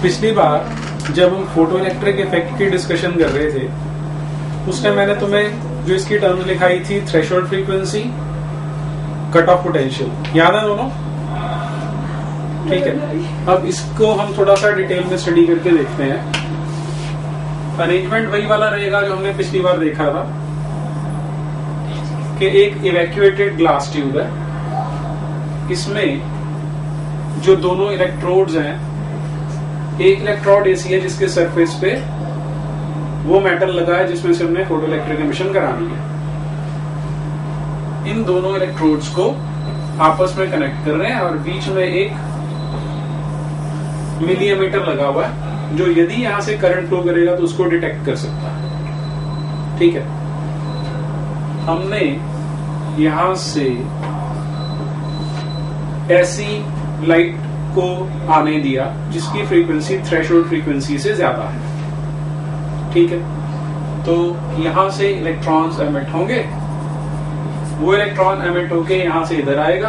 पिछली बार जब हम फोटो इलेक्ट्रिक इफेक्ट की डिस्कशन कर रहे थे उस टाइम मैंने तुम्हें जो इसकी टर्म्स लिखाई थी, threshold frequency, cut off potential, याद है दोनों? ठीक है, अब इसको हम थोड़ा सा डिटेल में स्टडी करके देखते हैं। अरेंजमेंट वही वाला रहेगा जो हमने पिछली बार देखा था कि एक इवैक्यूएटेड ग्लास ट्यूब है, इसमें जो दोनों इलेक्ट्रोड्स हैं, एक इलेक्ट्रोड ऐसी है जिसके सरफेस पे वो मेटल लगा है जिसमें से हमने फोटो इलेक्ट्रिक एमिशन करानी है। इन दोनों इलेक्ट्रोड्स को आपस में कनेक्ट कर रहे हैं और बीच में एक मिली एमीटर लगा हुआ है जो यदि यहां से करंट फ्लो करेगा तो उसको डिटेक्ट कर सकता है। ठीक है, हमने यहां से ऐसी लाइट को आने दिया जिसकी फ्रीक्वेंसी थ्रेशोल्ड फ्रीक्वेंसी से ज्यादा है। ठीक है, तो यहां से इलेक्ट्रॉन्स एमिट होंगे, वो इलेक्ट्रॉन एमिट होके यहां से इधर आएगा,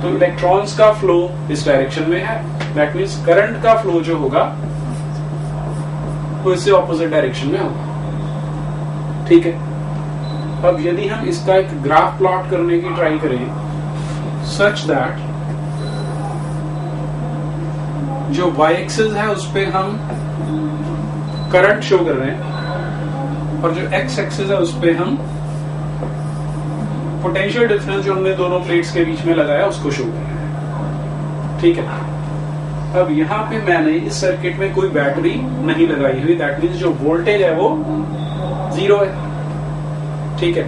तो इलेक्ट्रॉन्स का फ्लो इस डायरेक्शन में है। दैट मीन्स करंट का फ्लो जो होगा वो इससे ऑपोजिट डायरेक्शन में होगा। ठीक है, अब यदि हम इसका एक ग्राफ प्लॉट करने की ट्राई करें सच दैट जो y एक्सिस है उस पे हम करंट शो कर रहे हैं और जो x एक्सिस है उस पे हम पोटेंशियल डिफरेंस जो हमने दोनों प्लेट्स के बीच में लगाया उसको शो कर रहे हैं। ठीक है, अब यहाँ पे मैंने इस सर्किट में कोई बैटरी नहीं लगाई हुई, दैट मीन्स जो वोल्टेज है वो 0 है। ठीक है,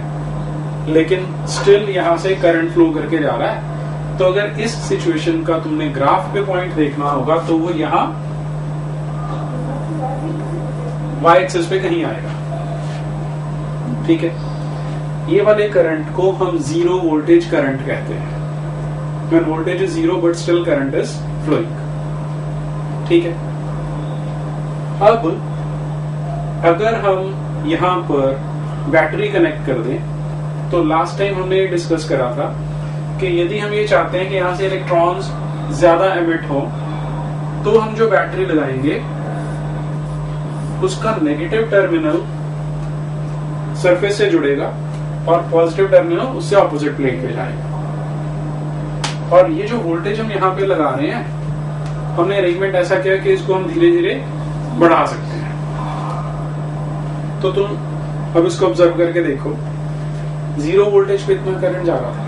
लेकिन स्टिल यहां से करंट फ्लो करके जा रहा है। तो अगर इस सिचुएशन का तुमने ग्राफ पे पॉइंट देखना होगा तो वो यहां y एक्सिस पे कहीं आएगा। ठीक है, ये वाले करंट को हम जीरो वोल्टेज करंट कहते हैं। When voltage is zero but still current is flowing. ठीक है, अब अगर हम यहां पर बैटरी कनेक्ट कर दें तो लास्ट टाइम हमने ये डिस्कस करा था कि यदि हम ये चाहते हैं कि यहां से इलेक्ट्रॉन्स ज्यादा एमिट हो तो हम जो बैटरी लगाएंगे उसका नेगेटिव टर्मिनल सरफेस से जुड़ेगा और पॉजिटिव टर्मिनल उससे ऑपोजिट प्लेट पे जाएगा। और ये जो वोल्टेज हम यहाँ पे लगा रहे हैं हमने अरेंजमेंट ऐसा किया कि इसको हम धीरे धीरे बढ़ा सकते हैं। तो तुम अब इसको ऑब्जर्व करके देखो, 0 वोल्टेज पे इतना करंट जा रहा था।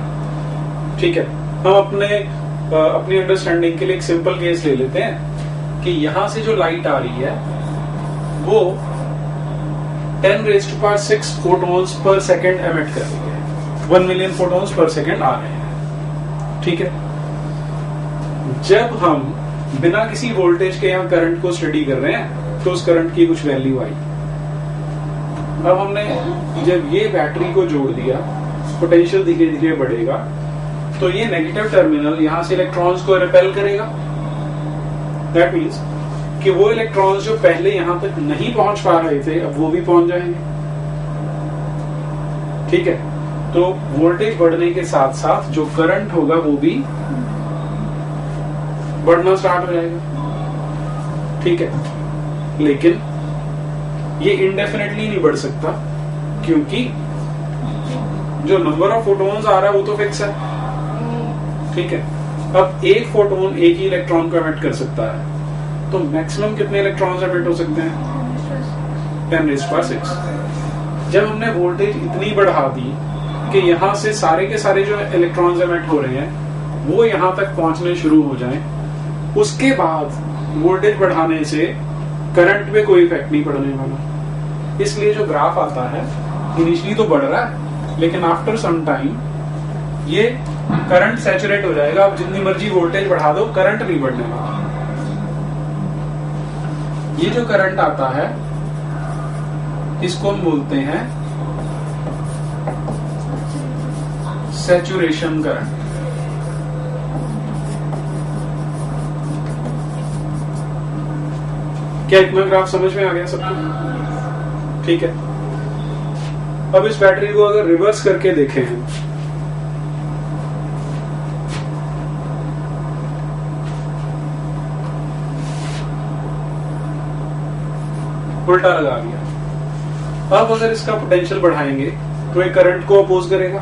ठीक है, हम अपनी अंडरस्टैंडिंग के लिए एक सिंपल केस ले लेते हैं कि यहां से जो लाइट आ रही है वो 10⁻⁶ फोटॉन्स पर सेकेंड एमिट कर रही है। 1 मिलियन फोटॉन्स पर सेकेंड आ रहे हैं। ठीक है, जब हम बिना किसी वोल्टेज के यहाँ करंट को स्टडी कर रहे हैं तो उस करंट की कुछ वैल्यू आई। अब हमने जब ये बैटरी को जोड़ दिया, पोटेंशियल धीरे धीरे बढ़ेगा तो ये नेगेटिव टर्मिनल यहां से इलेक्ट्रॉन्स को रिपेल करेगा। दैट मीन्स कि वो इलेक्ट्रॉन्स जो पहले यहां तक नहीं पहुंच पा रहे थे अब वो भी पहुंच जाएंगे। ठीक है, तो वोल्टेज बढ़ने के साथ साथ जो करंट होगा वो भी बढ़ना स्टार्ट हो जाएगा। ठीक है, लेकिन ये इंडेफिनेटली नहीं बढ़ सकता क्योंकि जो नंबर ऑफ फोटॉन्स आ रहा है वो तो फिक्स है। ठीक है, अब एक फोटोन एक ही इलेक्ट्रॉन को एमिट कर सकता है, तो मैक्सिमम कितने इलेक्ट्रॉन्स एमिट हो सकते हैं? 10⁻⁶। जब हमने वोल्टेज इतनी बढ़ा दी कि यहां से सारे के सारे जो इलेक्ट्रॉन्स एमिट हो रहे हैं वो यहां तक पहुंचने शुरू हो जाएं, उसके बाद वोल्टेज बढ़ाने से करंट पे कोई इफेक्ट नहीं पड़ने वाला। इसलिए जो ग्राफ आता है इनिशियली तो बढ़ रहा है लेकिन आफ्टर सम टाइम ये करंट सैचुरेट हो जाएगा। अब जितनी मर्जी वोल्टेज बढ़ा दो करंट नहीं बढ़ने वाला। ये जो करंट आता है इसको हम बोलते हैं सैचुरेशन करंट। क्या इतना ग्राफ समझ में आ गया सबको? ठीक है, अब इस बैटरी को अगर रिवर्स करके देखें हम उल्टा लगा दिया। अब अगर इसका पोटेंशियल बढ़ाएंगे तो ये करंट को अपोज करेगा,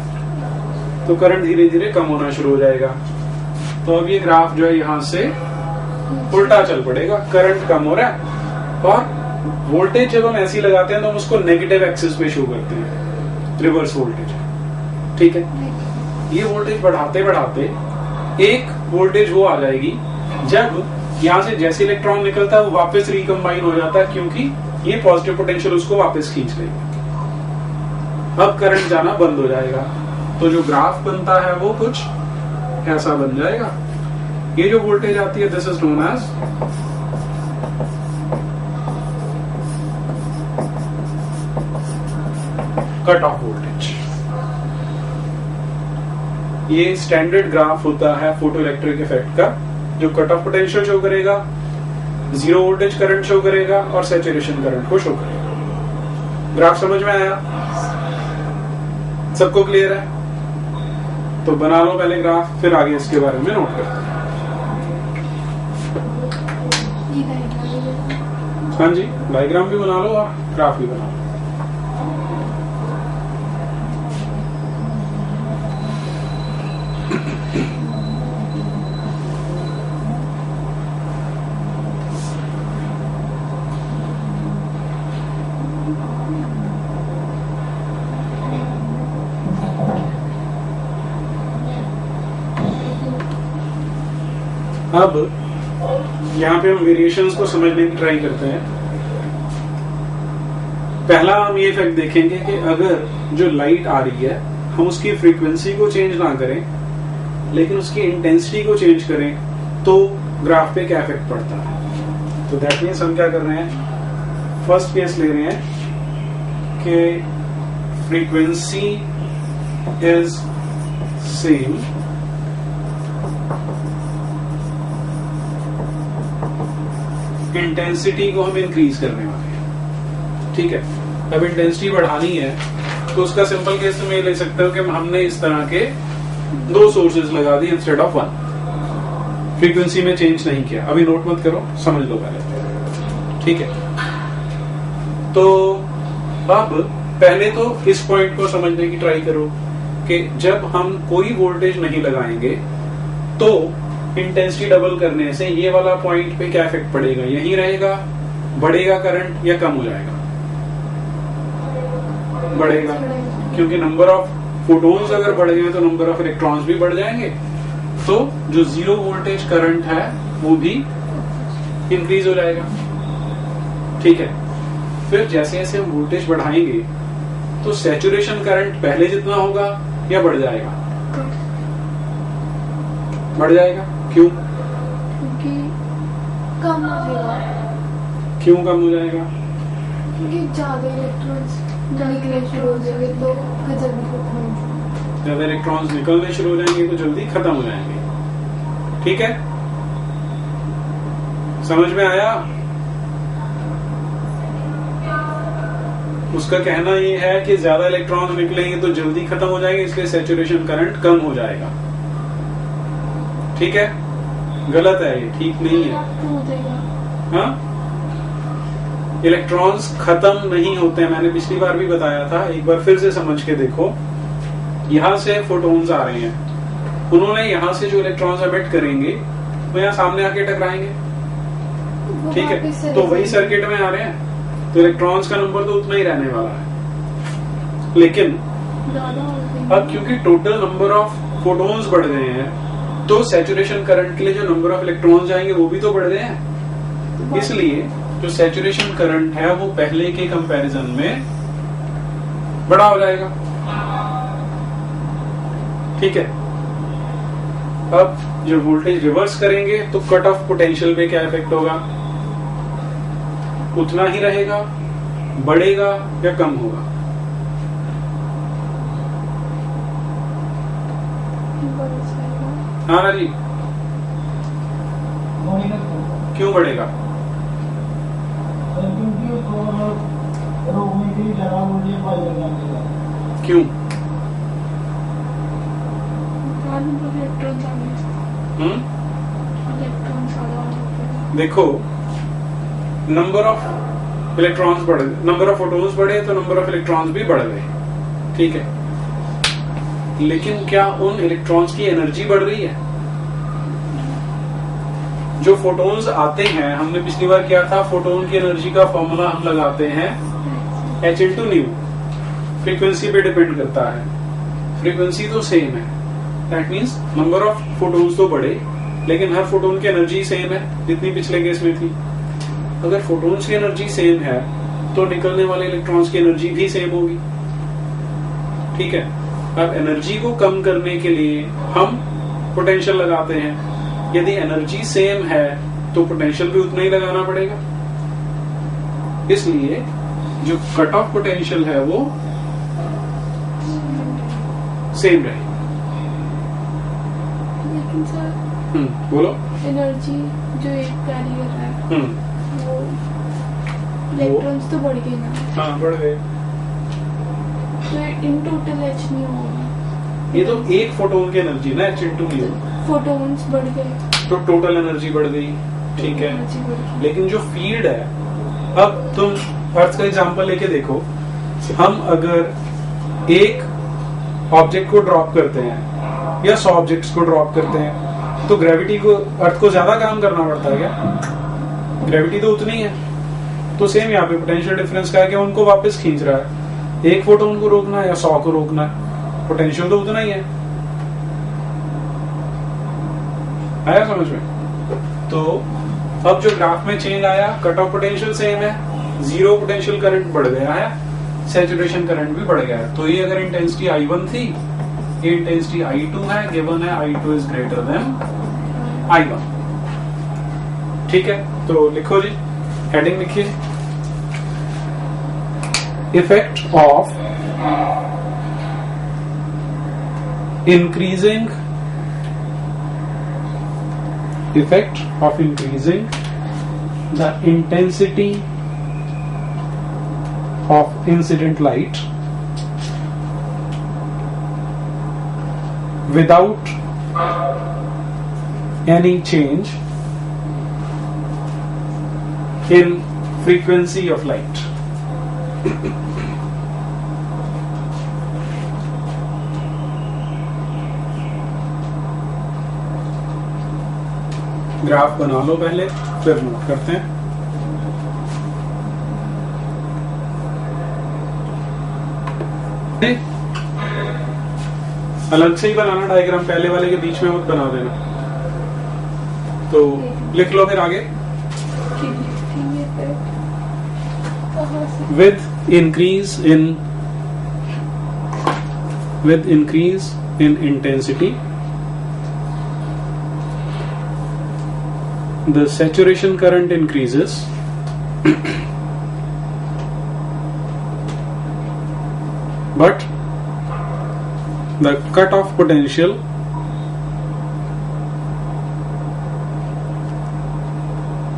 तो करंट धीरे धीरे कम होना शुरू हो जाएगा। तो अब ये ग्राफ जो है यहां से उल्टा चल पड़ेगा, करंट कम हो रहा है। और वोल्टेज जब हम ऐसी लगाते हैं तो हम उसको नेगेटिव एक्सिस पे शो करते हैं, रिवर्स वोल्टेज। ठीक है, ये वोल्टेज बढ़ाते बढ़ाते एक वोल्टेज वो आ जाएगी जब यहां से जैसे इलेक्ट्रॉन निकलता है वो वापस रिकम्बाइन हो जाता है, क्योंकि ये पॉजिटिव पोटेंशियल उसको वापस खींच लेगी। अब करंट जाना बंद हो जाएगा, तो जो ग्राफ बनता है वो कुछ ऐसा बन जाएगा। ये जो वोल्टेज आती है this is known as cut off voltage. ये स्टैंडर्ड ग्राफ होता है फोटो इलेक्ट्रिक इफेक्ट का, जो कट ऑफ पोटेंशियल शो करेगा, जीरो वोल्टेज करंट शो करेगा और सैचुरेशन करंट को शो करेगा। ग्राफ समझ में आया? सबको क्लियर है? तो बना लो पहले ग्राफ, फिर आगे इसके बारे में नोट करते हैं। हाँ जी, डायग्राम भी बना लो और ग्राफ भी बना लो। अब यहाँ पे हम वेरिएशंस को समझने की ट्राई करते हैं। पहला हम ये फैक्ट देखेंगे कि अगर जो लाइट आ रही है हम उसकी फ्रीक्वेंसी को चेंज ना करें लेकिन उसकी इंटेंसिटी को चेंज करें तो ग्राफ पे क्या इफेक्ट पड़ता है। तो दैट मीन्स हम क्या कर रहे हैं, फर्स्ट केस ले रहे हैं कि फ्रीक्वेंसी इज सेम इंटेंसिटी को हम इंक्रीज करने वाले हैं। ठीक है, अब इंटेंसिटी बढ़ानी है तो उसका सिंपल केस में ले सकते हो कि हमने इस तरह के दो सोर्सेज लगा दिए इंस्टेड ऑफ वन, फ्रीक्वेंसी में चेंज नहीं किया। अभी नोट मत करो, समझ लो पहले। ठीक है, तो अब पहले तो इस पॉइंट को समझने की ट्राई करो कि जब हम कोई वोल्टेज नहीं लगाएंगे तो इंटेंसिटी डबल करने से ये वाला पॉइंट पे क्या इफेक्ट पड़ेगा, यहीं रहेगा, बढ़ेगा करंट या कम हो जाएगा? बढ़ेगा, क्योंकि नंबर ऑफ फोटोन्स अगर बढ़ गए तो नंबर ऑफ इलेक्ट्रॉन्स भी बढ़ जाएंगे, तो जो जीरो वोल्टेज करंट है वो भी इंक्रीज हो जाएगा। ठीक है, फिर जैसे जैसे हम वोल्टेज बढ़ाएंगे तो सैचुरेशन करंट पहले जितना होगा या बढ़ जाएगा? बढ़ जाएगा। क्यों? क्योंकि कम हो जाएगा। क्यों कम हो जाएगा? क्योंकि ज्यादा इलेक्ट्रॉन्स निकलने शुरू हो जाएंगे तो जल्दी खत्म हो जाएंगे। ज्यादा इलेक्ट्रॉन्स निकलने शुरू हो जाएंगे तो जल्दी खत्म हो जाएंगे। ठीक है, समझ में आया? उसका कहना ये है कि ज्यादा इलेक्ट्रॉन्स निकलेंगे तो जल्दी खत्म हो जाएंगे, इसलिए सैचुरेशन करंट कम हो जाएगा। ठीक है, गलत है ये, ठीक नहीं है। हाँ, इलेक्ट्रॉन्स खत्म नहीं होते हैं, मैंने पिछली बार भी बताया था, एक बार फिर से समझ के देखो। यहां से फोटोन्स आ रहे हैं, उन्होंने यहां से जो इलेक्ट्रॉन्स एमिट करेंगे वो यहाँ सामने आके टकराएंगे। ठीक है, तो वही सर्किट में आ रहे हैं, तो इलेक्ट्रॉन्स का नंबर तो उतना ही रहने वाला है। लेकिन अब क्योंकि टोटल नंबर ऑफ फोटोन्स बढ़ गए हैं तो सैचुरेशन करंट के लिए जो नंबर ऑफ इलेक्ट्रॉन्स जाएंगे वो भी तो बढ़ गए हैं, इसलिए जो सैचुरेशन करंट है वो पहले के कंपैरिजन में बड़ा हो जाएगा। ठीक है, अब जो वोल्टेज रिवर्स करेंगे तो कट ऑफ पोटेंशियल पे क्या इफेक्ट होगा? उतना ही रहेगा, बढ़ेगा या कम होगा? हाँ ना जी, क्यों बढ़ेगा? क्यों? देखो, नंबर ऑफ इलेक्ट्रॉन्स बढ़ गए, नंबर ऑफ फोटॉन्स बढ़े तो नंबर ऑफ इलेक्ट्रॉन्स भी बढ़ गए, ठीक है। लेकिन क्या उन इलेक्ट्रॉन्स की एनर्जी बढ़ रही है? जो फोटॉन्स आते हैं, हमने पिछली बार किया था, फोटोन की एनर्जी का फॉर्मूला हम लगाते हैं h इंटू न्यू, फ्रीक्वेंसी पे डिपेंड करता है, फ्रीक्वेंसी तो सेम है, that means number of photons तो बढ़े लेकिन हर फोटोन की एनर्जी सेम है जितनी पिछले केस में थी। अगर फोटॉन्स की एनर्जी सेम है तो निकलने वाले इलेक्ट्रॉन्स की एनर्जी भी सेम होगी, ठीक है। अब एनर्जी को कम करने के लिए हम पोटेंशियल लगाते हैं, यदि एनर्जी सेम है तो पोटेंशियल भी उतना ही लगाना पड़ेगा, इसलिए जो कट ऑफ पोटेंशियल है वो सेम रहे। लेकिन सर बोलो। एनर्जी जो एक कैरी कर रहा है वो इलेक्ट्रॉन्स तो बढ़ गए ना। हाँ बढ़ गए, तो इन टोटल एच नहीं होगा, ये तो एक फोटोन की एनर्जी ना h इंटू न्यू, फोटॉन्स बढ़ गए तो टोटल एनर्जी बढ़ गई, ठीक है। लेकिन जो फील्ड है, अब तुम अर्थ का एग्जांपल लेके देखो, हम अगर एक ऑब्जेक्ट को ड्रॉप करते हैं या 100 ऑब्जेक्ट्स को ड्रॉप करते हैं तो ग्रेविटी को, अर्थ को ज्यादा काम करना पड़ता है क्या? ग्रेविटी तो उतनी है। तो सेम यहाँ पे पोटेंशियल डिफरेंस का है कि उनको वापस खींच रहा है, एक फोटोन को रोकना है या 100 को रोकना है, पोटेंशियल तो उतना ही है। आया समझ में? तो अब जो ग्राफ में चेंज आया, कट ऑफ पोटेंशियल सेम है, जीरो पोटेंशियल करंट बढ़ गया है, सैचुरेशन करंट भी बढ़ गया है। तो ये अगर इंटेंसिटी I1 थी, ये इंटेंसिटी I2 है, गिवन है I2 is greater than I1, ठीक है। तो लिखो जी, हेडिंग लिखिए, effect of increasing effect of increasing the intensity of incident light without any change in frequency of light. Graph बना लो पहले, फिर नोट करते हैं। अलग से ही बनाना डायग्राम, पहले वाले के बीच में मत बना देना। तो लिख लो फिर आगे, with increase in intensity the saturation current increases but the cut-off potential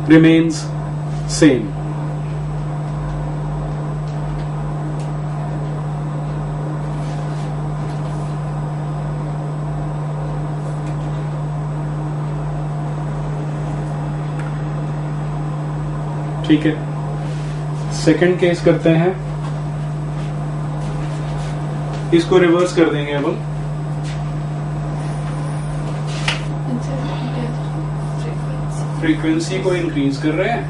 remains same. ठीक है, सेकंड केस करते हैं, इसको रिवर्स कर देंगे अब हम। फ्रीक्वेंसी को इंक्रीज कर रहे हैं,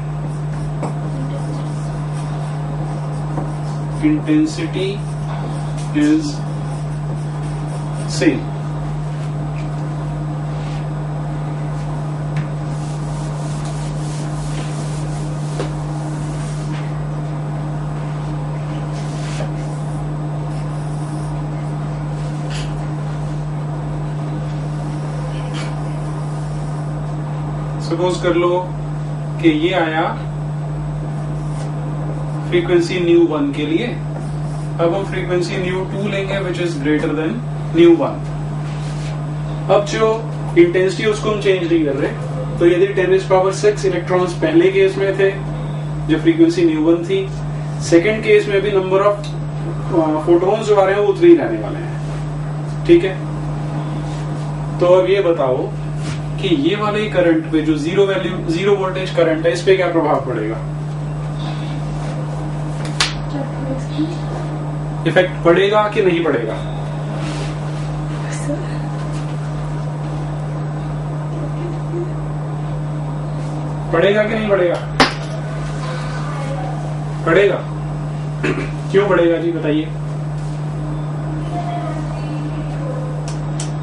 इंटेंसिटी इज सेम। सपोज कर लो कि ये आया फ्रीक्वेंसी न्यू 1 के लिए, अब हम फ्रीक्वेंसी न्यू 2 लेंगे which is greater than new 1। अब जो इंटेंसिटी उसको हम चेंज नहीं कर रहे, तो यदि 10⁶ इलेक्ट्रॉन्स पहले केस में थे जो फ्रीक्वेंसी न्यू 1 थी, सेकेंड केस में भी नंबर ऑफ फोटॉन्स जो आ रहे हैं वो उतने ही रहने वाले हैं, ठीक है। तो अब ये बताओ कि ये वाले करंट पे जो जीरो वोल्टेज करंट है, इस पे क्या प्रभाव पड़ेगा? इफेक्ट पड़ेगा कि नहीं पड़ेगा? पड़ेगा कि नहीं पड़ेगा? पड़ेगा। क्यों पड़ेगा जी, बताइए।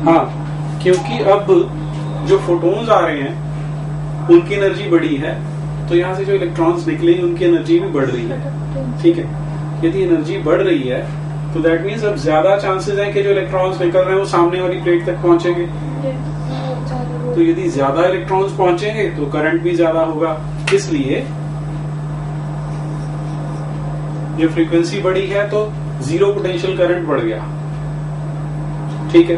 हाँ, क्योंकि अब जो फोटोन्स आ रहे हैं उनकी एनर्जी बढ़ी है, तो यहाँ से जो इलेक्ट्रॉन्स निकलेंगे उनकी एनर्जी भी बढ़ रही है। ठीक है, यदि एनर्जी बढ़ रही है तो दैट मीन्स अब ज्यादा चांसेस हैं कि जो इलेक्ट्रॉन्स निकल रहे हैं वो सामने वाली प्लेट तक पहुंचेंगे। तो यदि ज्यादा इलेक्ट्रॉन्स पहुंचेंगे तो करंट भी ज्यादा होगा, इसलिए जो फ्रीक्वेंसी बढ़ी है तो जीरो पोटेंशियल करंट बढ़ गया। ठीक है,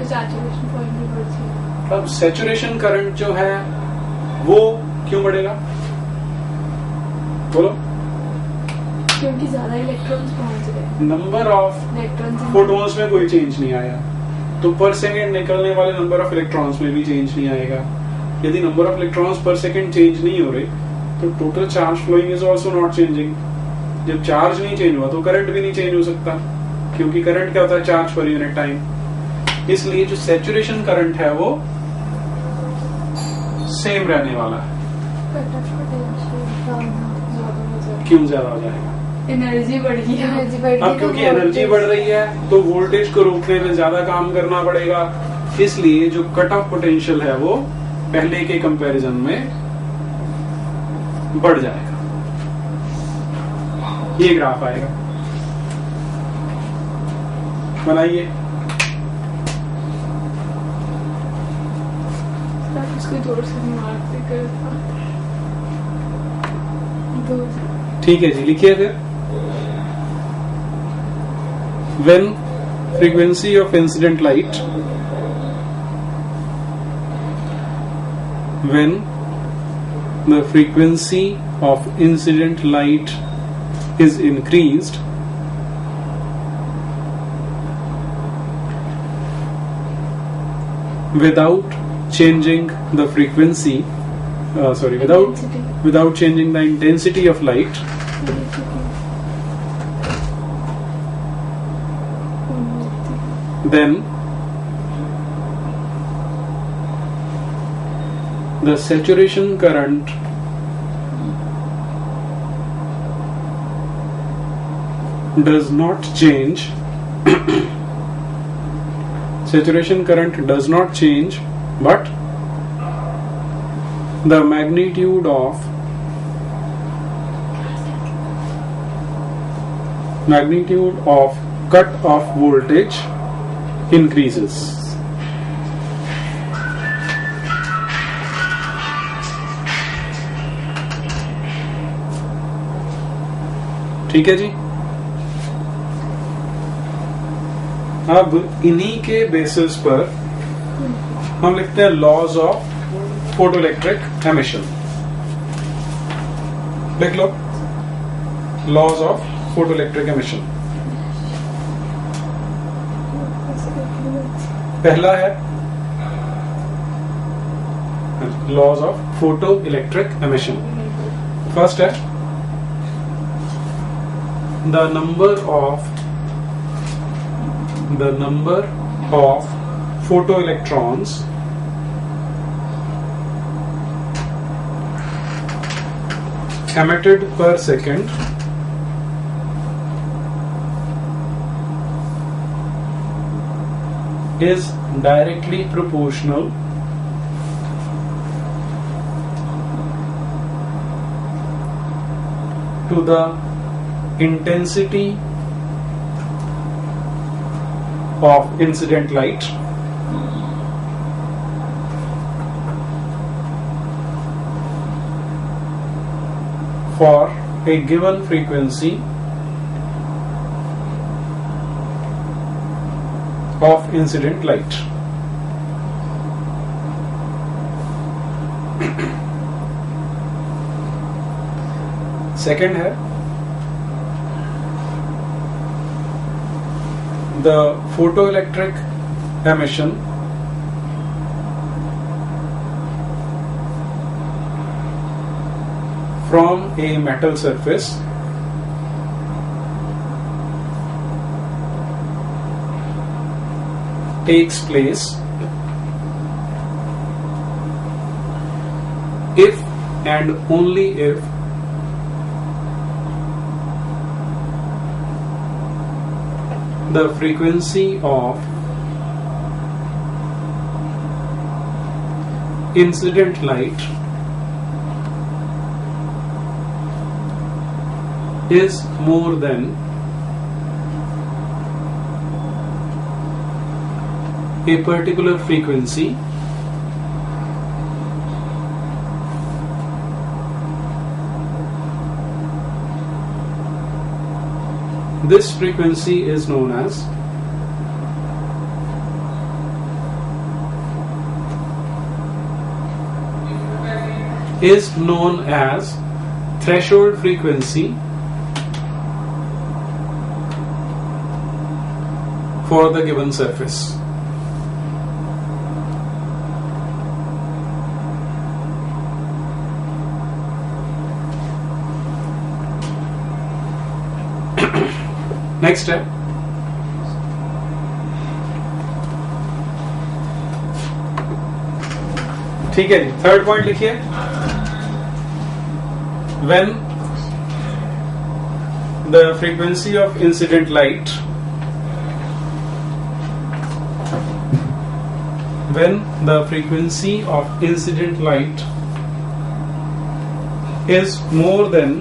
अब सैचुरेशन करंट जो है वो क्यों बढ़ेगा, बोलो? क्योंकि ज्यादा इलेक्ट्रॉन्स पहुंच गए। नंबर ऑफ फोटॉन्स में कोई चेंज नहीं आया, तो पर सेकेंड निकलने वाले नंबर ऑफ इलेक्ट्रॉन्स में भी चेंज नहीं आएगा। यदि नंबर ऑफ इलेक्ट्रॉन्स पर सेकेंड चेंज नहीं हो रहे तो total charge following is also not changing. जब चार्ज नहीं चेंज हुआ तो करंट भी नहीं चेंज हो सकता, क्योंकि करंट क्या होता है, चार्ज पर यूनिट टाइम। इसलिए जो सैचुरेशन करंट है वो सेम रहने वाला है। क्यों ज्यादा हो जाएगा? एनर्जी बढ़ गई है। अब क्योंकि एनर्जी बढ़ रही है तो वोल्टेज को रोकने में ज्यादा काम करना पड़ेगा, इसलिए जो कट ऑफ पोटेंशियल है वो पहले के कंपैरिजन में बढ़ जाएगा। ये ग्राफ आएगा, बनाइए। ठीक है जी, लिखिए फिर। When frequency of incident light, when the frequency of incident light is increased, without changing the frequency, without changing the intensity of light, then the saturation current does not change. Saturation current does not change, but the magnitude of cut off voltage increases. ठीक है जी। अब इन्हीं के basis पर हम लिखते हैं laws of photoelectric emission. लिख लो, लॉज ऑफ फोटोइलेक्ट्रिक एमिशन। पहला है laws of photoelectric emission. First है the number of photoelectrons emitted per second is directly proportional to the intensity of incident light for a given frequency of incident light. Second है the photoelectric emission from a metal surface takes place if and only if the frequency of incident light is more than a particular frequency this frequency is known as threshold frequency for the given surface. Next step. ठीक है जी, third point लिखिए. When the frequency of incident light is more than